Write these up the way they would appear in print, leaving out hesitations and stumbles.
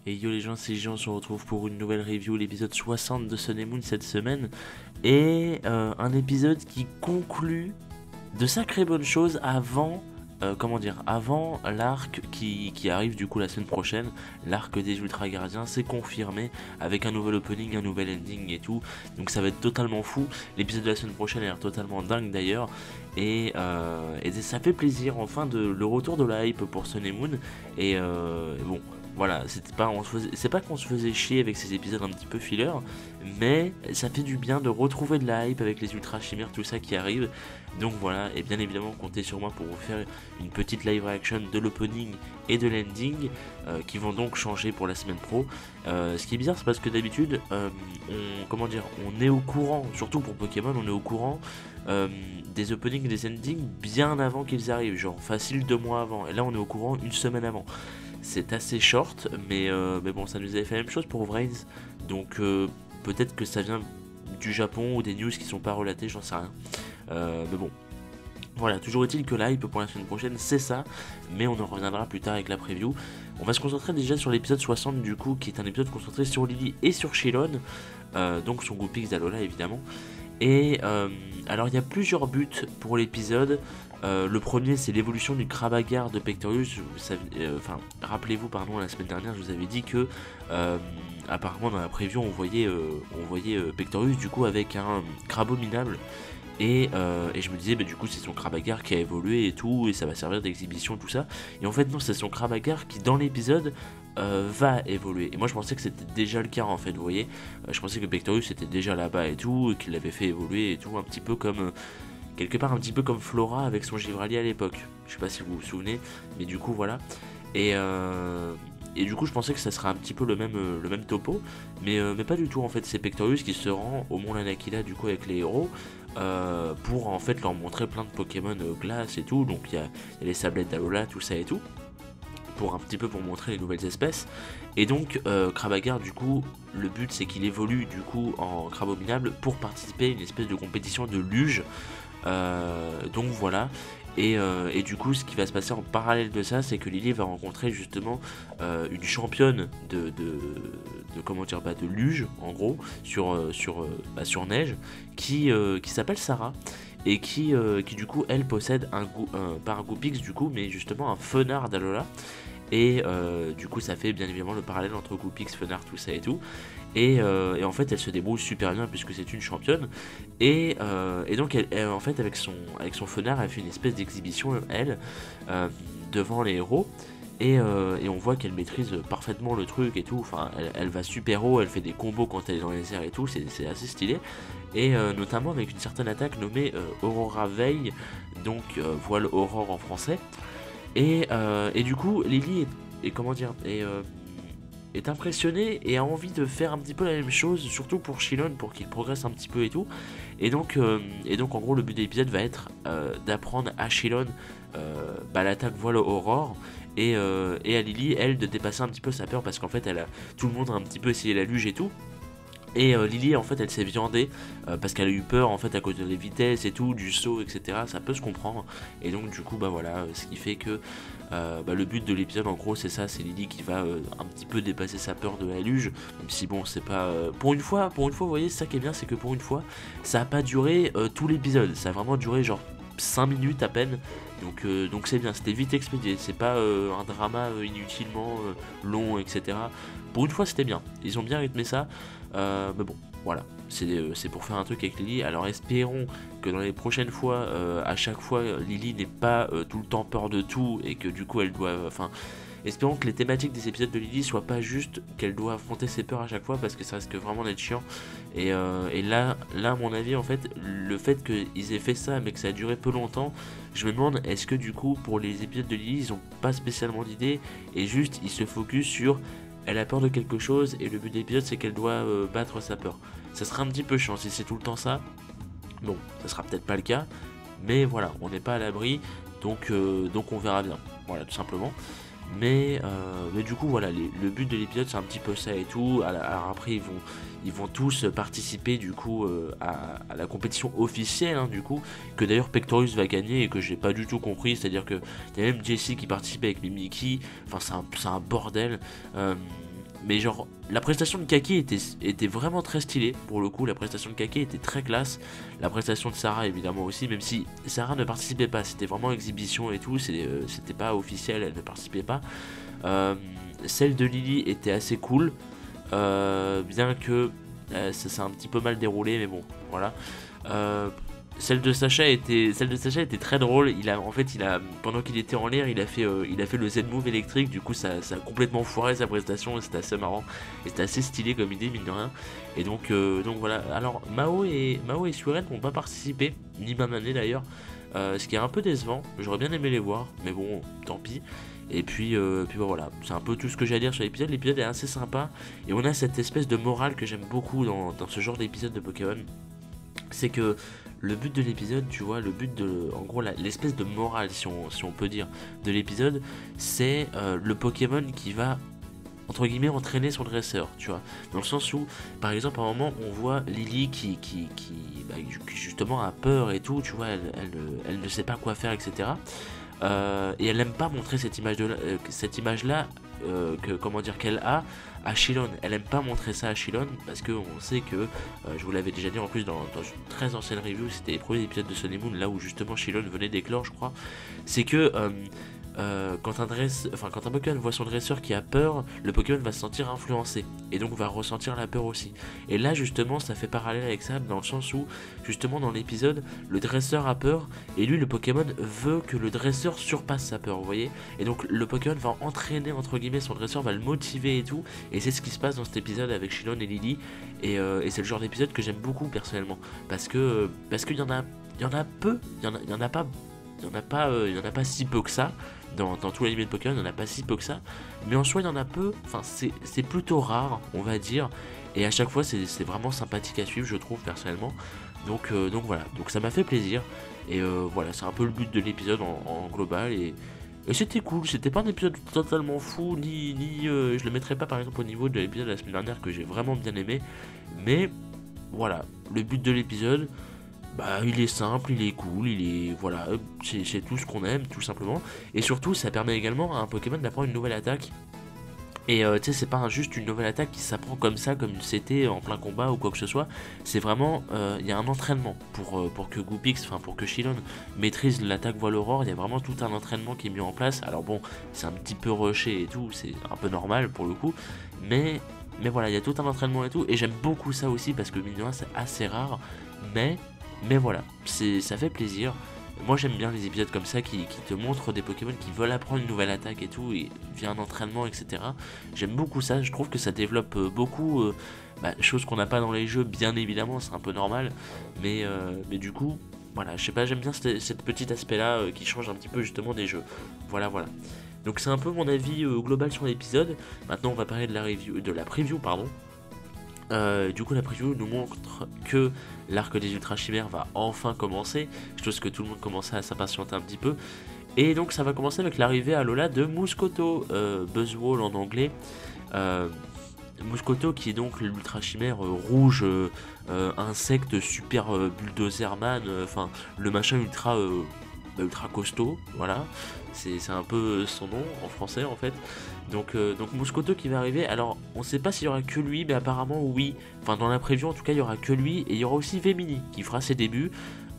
Et yo les gens, c'est Jean, on se retrouve pour une nouvelle review, l'épisode 60 de Sun et Moon cette semaine. Et un épisode qui conclut de sacrées bonnes choses avant, avant l'arc qui arrive du coup la semaine prochaine. L'arc des Ultra Gardiens, c'est confirmé avec un nouvel opening, un nouvel ending et tout. Donc ça va être totalement fou. L'épisode de la semaine prochaine a l'air totalement dingue d'ailleurs. Et ça fait plaisir enfin le retour de la hype pour Sun et Moon. Et bon. Voilà, c'est pas qu'on se faisait chier avec ces épisodes un petit peu filler, mais ça fait du bien de retrouver de la hype avec les ultra chimères, tout ça qui arrive. Donc voilà, et bien évidemment comptez sur moi pour vous faire une petite live reaction de l'opening et de l'ending qui vont donc changer pour la semaine pro. Ce qui est bizarre, c'est parce que d'habitude on est au courant, surtout pour Pokémon, on est au courant des openings et des endings bien avant qu'ils arrivent, genre facile 2 mois avant, et là on est au courant une semaine avant. C'est assez short, mais bon, ça nous avait fait la même chose pour Vrains. Donc peut-être que ça vient du Japon ou des news qui sont pas relatées, j'en sais rien. Mais bon, voilà, toujours est-il que la hype pour la semaine prochaine, c'est ça. Mais on en reviendra plus tard avec la preview. On va se concentrer déjà sur l'épisode 60 du coup, qui est un épisode concentré sur Lily et sur Shilon. Donc son Goopix d'Alola évidemment. Et alors il y a plusieurs buts pour l'épisode. Le premier, c'est l'évolution du Krabagar de Pectorius. Rappelez-vous, pardon, la semaine dernière, je vous avais dit que apparemment dans la preview, on voyait Pectorius du coup avec un Crabominable. Et je me disais, bah, du coup, c'est son Krabagar qui a évolué et tout, et ça va servir d'exhibition, tout ça. Et en fait, non, c'est son Krabagar qui, dans l'épisode, va évoluer. Et moi, je pensais que c'était déjà le cas, en fait, vous voyez. Je pensais que Pectorius était déjà là-bas et tout, et qu'il l'avait fait évoluer et tout, un petit peu comme quelque part un petit peu comme Flora avec son Givralier à l'époque. Je sais pas si vous vous souvenez, mais du coup voilà. Et du coup je pensais que ça serait un petit peu le même topo, mais pas du tout en fait. C'est Pectorius qui se rend au Mont Lanakila du coup avec les héros pour en fait leur montrer plein de Pokémon glace et tout. Donc il y a les sablettes d'Alola, tout ça et tout. Pour un petit peu pour montrer les nouvelles espèces. Et donc Krabagar du coup le but c'est qu'il évolue du coup en Crabominable pour participer à une espèce de compétition de luge. Donc voilà. Et du coup ce qui va se passer en parallèle de ça, c'est que Lily va rencontrer justement une championne de luge en gros sur neige qui s'appelle Sarah et qui du coup elle possède pas un Goopix du coup mais justement un Fenard d'Alola. Et du coup ça fait bien évidemment le parallèle entre Goopix, Fenard, tout ça et tout. Et en fait elle se débrouille super bien puisque c'est une championne. Et donc en fait avec son Fenard elle fait une espèce d'exhibition devant les héros. Et on voit qu'elle maîtrise parfaitement le truc et tout. Enfin elle va super haut, elle fait des combos quand elle est dans les airs et tout, c'est assez stylé. Et notamment avec une certaine attaque nommée Aurora Veille, donc voile aurore en français. Et du coup, Lily est impressionnée et a envie de faire un petit peu la même chose, surtout pour Shilon, pour qu'il progresse un petit peu et tout. Et donc en gros, le but de l'épisode va être d'apprendre à Shilon l'attaque voile aurore. Et à Lily, elle, de dépasser un petit peu sa peur parce qu'en fait, tout le monde a un petit peu essayé la luge et tout. Et Lily en fait elle s'est viandée parce qu'elle a eu peur en fait à cause de les vitesses et tout, du saut etc, ça peut se comprendre. Et donc du coup bah voilà, ce qui fait que le but de l'épisode en gros c'est ça, c'est Lily qui va un petit peu dépasser sa peur de la luge. Même si bon c'est pas pour une fois vous voyez, ça qui est bien c'est que pour une fois ça a pas duré tout l'épisode, ça a vraiment duré genre 5 minutes à peine. Donc c'est bien, c'était vite expédié, c'est pas un drama inutilement long etc. Pour une fois c'était bien, ils ont bien rythmé ça. Mais bon, voilà, c'est pour faire un truc avec Lily. Alors espérons que dans les prochaines fois, à chaque fois, Lily n'ait pas tout le temps peur de tout et que du coup elle doit... espérons que les thématiques des épisodes de Lily soient pas juste qu'elle doit affronter ses peurs à chaque fois parce que ça risque vraiment d'être chiant. Et là, à mon avis, en fait, le fait qu'ils aient fait ça mais que ça a duré peu longtemps, je me demande est-ce que du coup pour les épisodes de Lily ils ont pas spécialement d'idée et juste ils se focus sur... Elle a peur de quelque chose et le but de l'épisode c'est qu'elle doit battre sa peur. Ça sera un petit peu chiant si c'est tout le temps ça. Bon, ça sera peut-être pas le cas, mais voilà, on n'est pas à l'abri, donc on verra bien. Voilà, tout simplement. Mais du coup voilà, le but de l'épisode c'est un petit peu ça et tout. Alors après ils vont tous participer du coup à la compétition officielle hein, du coup, que d'ailleurs Pectorius va gagner et que j'ai pas du tout compris. C'est à dire que il y a même Jessie qui participe avec Mimiki. Enfin c'est un bordel. mais genre la prestation de Kaki était vraiment très stylée pour le coup. La prestation de Kaki était très classe, la prestation de Sarah évidemment aussi, même si Sarah ne participait pas, c'était vraiment exhibition et tout, c'était pas officiel, elle ne participait pas. Celle de Lily était assez cool, bien que ça s'est un petit peu mal déroulé, mais bon voilà. Celle de Sacha était très drôle. Pendant qu'il était en l'air, il a fait le Z-Move électrique. Du coup, ça a complètement foiré sa prestation. Et c'était assez marrant. Et c'était assez stylé comme idée, mine de rien. Et donc voilà. Alors, Mao et Suren n'ont pas participé, ni Mamane d'ailleurs. Ce qui est un peu décevant. J'aurais bien aimé les voir, mais bon, tant pis. Et puis voilà, c'est un peu tout ce que j'ai à dire sur l'épisode. L'épisode est assez sympa. Et on a cette espèce de morale que j'aime beaucoup dans ce genre d'épisode de Pokémon. C'est que le but de l'épisode, tu vois, en gros, l'espèce de morale, si on peut dire, de l'épisode, c'est le Pokémon qui va, entre guillemets, entraîner son dresseur, tu vois. Dans le sens où, par exemple, à un moment, on voit Lily qui justement a peur et tout, tu vois, elle ne sait pas quoi faire, etc. Et elle n'aime pas montrer cette image-là qu'elle a à Shilon. Elle aime pas montrer ça à Shilon parce qu'on sait que, je vous l'avais déjà dit en plus dans une très ancienne review, c'était les premiers épisodes de Sun et Moon, là où justement Shilon venait d'éclore, je crois. C'est que quand un Pokémon voit son dresseur qui a peur, le Pokémon va se sentir influencé et donc va ressentir la peur aussi. Et là justement ça fait parallèle avec ça dans le sens où justement dans l'épisode le dresseur a peur et lui le Pokémon veut que le dresseur surpasse sa peur, vous voyez. Et donc le Pokémon va entraîner entre guillemets son dresseur, va le motiver et tout. Et c'est ce qui se passe dans cet épisode avec Shilon et Lily. Et c'est le genre d'épisode que j'aime beaucoup personnellement parce qu'il y en a peu, il y en a pas si peu que ça. Dans tout l'anime de Pokémon, il n'y en a pas si peu que ça. Mais en soi, il y en a peu. Enfin, c'est plutôt rare, on va dire. Et à chaque fois, c'est vraiment sympathique à suivre, je trouve, personnellement. Donc voilà. Donc ça m'a fait plaisir. Et voilà, c'est un peu le but de l'épisode en global. Et c'était cool. C'était pas un épisode totalement fou. Je le mettrais pas, par exemple, au niveau de l'épisode de la semaine dernière que j'ai vraiment bien aimé. Mais voilà, le but de l'épisode... Bah, il est simple, il est cool, voilà, c'est tout ce qu'on aime, tout simplement. Et surtout, ça permet également à un Pokémon d'apprendre une nouvelle attaque. Et tu sais, c'est pas juste une nouvelle attaque qui s'apprend comme ça, comme une CT en plein combat ou quoi que ce soit. C'est vraiment, il y a un entraînement pour que Goopix, enfin pour que Shilon maîtrise l'attaque voile aurore. Il y a vraiment tout un entraînement qui est mis en place. Alors bon, c'est un petit peu rushé et tout, c'est un peu normal pour le coup. Mais voilà, il y a tout un entraînement et tout. Et j'aime beaucoup ça aussi parce que mine de rien, c'est assez rare. Mais voilà, ça fait plaisir. Moi j'aime bien les épisodes comme ça qui te montrent des Pokémon qui veulent apprendre une nouvelle attaque et tout, et via un entraînement, etc. J'aime beaucoup ça, je trouve que ça développe beaucoup, chose qu'on n'a pas dans les jeux, bien évidemment, c'est un peu normal. Mais du coup, voilà, je sais pas, j'aime bien cet petit aspect là qui change un petit peu justement des jeux. Voilà. Donc c'est un peu mon avis global sur l'épisode. Maintenant on va parler de la preview, pardon. Du coup la preview nous montre que l'arc des Ultra Chimères va enfin commencer, chose que tout le monde commençait à s'impatienter un petit peu. Et donc ça va commencer avec l'arrivée à Alola de Mouscoto, Buzzwole en anglais. Mouscoto qui est donc l'Ultra Chimère rouge, insecte super bulldozerman, enfin le machin ultra costaud, voilà, c'est un peu son nom en français en fait. Donc Mouscoto qui va arriver, alors on sait pas s'il y aura que lui, mais apparemment oui, enfin dans la preview en tout cas il y aura que lui, et il y aura aussi Vemini qui fera ses débuts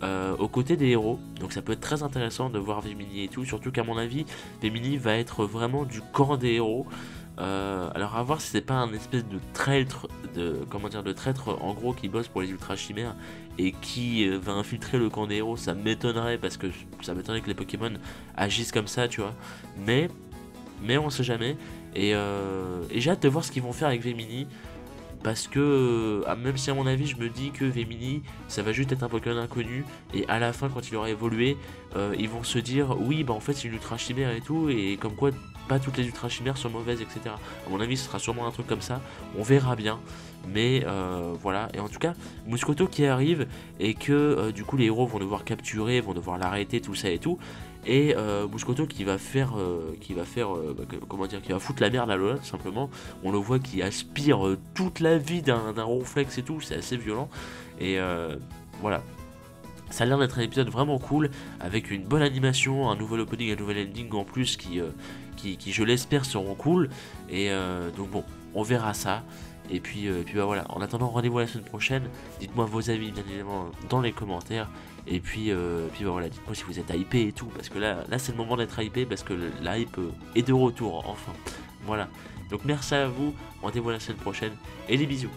aux côtés des héros, donc ça peut être très intéressant de voir Vemini et tout, surtout qu'à mon avis Vemini va être vraiment du camp des héros. Alors à voir si c'est pas un espèce de traître, de traître en gros qui bosse pour les Ultra Chimères et qui va infiltrer le camp des héros. Ça m'étonnerait parce que ça m'étonnerait que les Pokémon agissent comme ça, tu vois. Mais on sait jamais. Et j'ai hâte de voir ce qu'ils vont faire avec Vemini. Parce que même si à mon avis je me dis que Vemini ça va juste être un Pokémon inconnu, et à la fin quand il aura évolué ils vont se dire oui bah en fait c'est une Ultra Chimère et tout, et comme quoi pas toutes les Ultra Chimères sont mauvaises, etc. À mon avis ce sera sûrement un truc comme ça, on verra bien. Mais voilà, et en tout cas Mouscoto qui arrive et que du coup les héros vont devoir capturer, vont devoir l'arrêter, tout ça et tout. Et Mouscoto qui va foutre la merde à Alola tout simplement. On le voit qui aspire toute la vie d'un ronflex et tout, c'est assez violent. Et voilà, ça a l'air d'être un épisode vraiment cool, avec une bonne animation, un nouvel opening, un nouvel ending en plus qui qui je l'espère seront cool. Et donc bon, on verra ça. Et puis bah voilà, en attendant, rendez-vous la semaine prochaine. Dites-moi vos avis bien évidemment dans les commentaires. Et puis bah voilà, dites-moi si vous êtes hypé et tout, parce que là c'est le moment d'être hypé, parce que la hype est de retour enfin. Voilà, donc merci à vous, rendez-vous la semaine prochaine et des bisous.